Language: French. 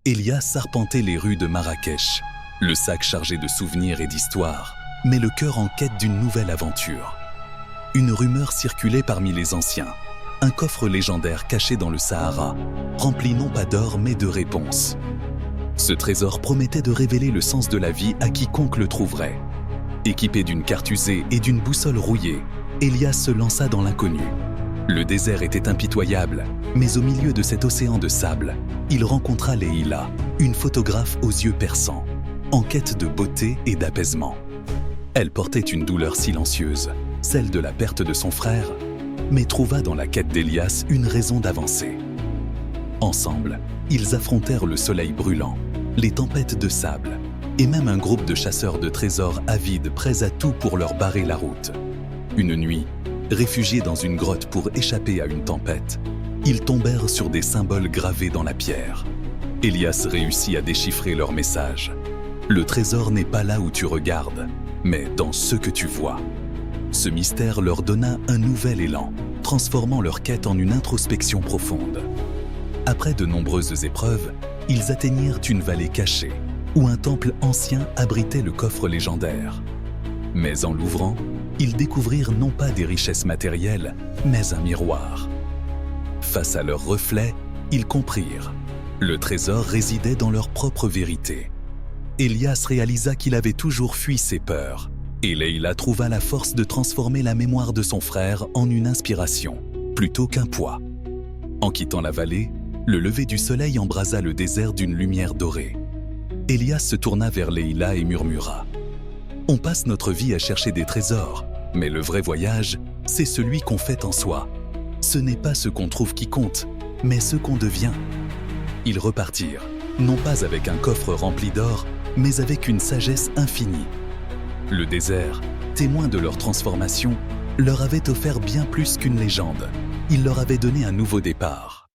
Elias arpentait les rues de Marrakech, le sac chargé de souvenirs et d'histoires, mais le cœur en quête d'une nouvelle aventure. Une rumeur circulait parmi les anciens, un coffre légendaire caché dans le Sahara, rempli non pas d'or mais de réponses. Ce trésor promettait de révéler le sens de la vie à quiconque le trouverait. Équipé d'une carte usée et d'une boussole rouillée, Elias se lança dans l'inconnu. Le désert était impitoyable, mais au milieu de cet océan de sable, il rencontra Leïla, une photographe aux yeux perçants, en quête de beauté et d'apaisement. Elle portait une douleur silencieuse, celle de la perte de son frère, mais trouva dans la quête d'Elias une raison d'avancer. Ensemble, ils affrontèrent le soleil brûlant, les tempêtes de sable, et même un groupe de chasseurs de trésors avides prêts à tout pour leur barrer la route. Une nuit, réfugiés dans une grotte pour échapper à une tempête, ils tombèrent sur des symboles gravés dans la pierre. Elias réussit à déchiffrer leur message. Le trésor n'est pas là où tu regardes, mais dans ce que tu vois. Ce mystère leur donna un nouvel élan, transformant leur quête en une introspection profonde. Après de nombreuses épreuves, ils atteignirent une vallée cachée, où un temple ancien abritait le coffre légendaire. Mais en l'ouvrant, ils découvrirent non pas des richesses matérielles, mais un miroir. Face à leur reflet, ils comprirent. Le trésor résidait dans leur propre vérité. Elias réalisa qu'il avait toujours fui ses peurs, et Leïla trouva la force de transformer la mémoire de son frère en une inspiration, plutôt qu'un poids. En quittant la vallée, le lever du soleil embrasa le désert d'une lumière dorée. Elias se tourna vers Leïla et murmura « On passe notre vie à chercher des trésors, mais le vrai voyage, c'est celui qu'on fait en soi. Ce n'est pas ce qu'on trouve qui compte, mais ce qu'on devient. » Ils repartirent, non pas avec un coffre rempli d'or, mais avec une sagesse infinie. Le désert, témoin de leur transformation, leur avait offert bien plus qu'une légende. Il leur avait donné un nouveau départ.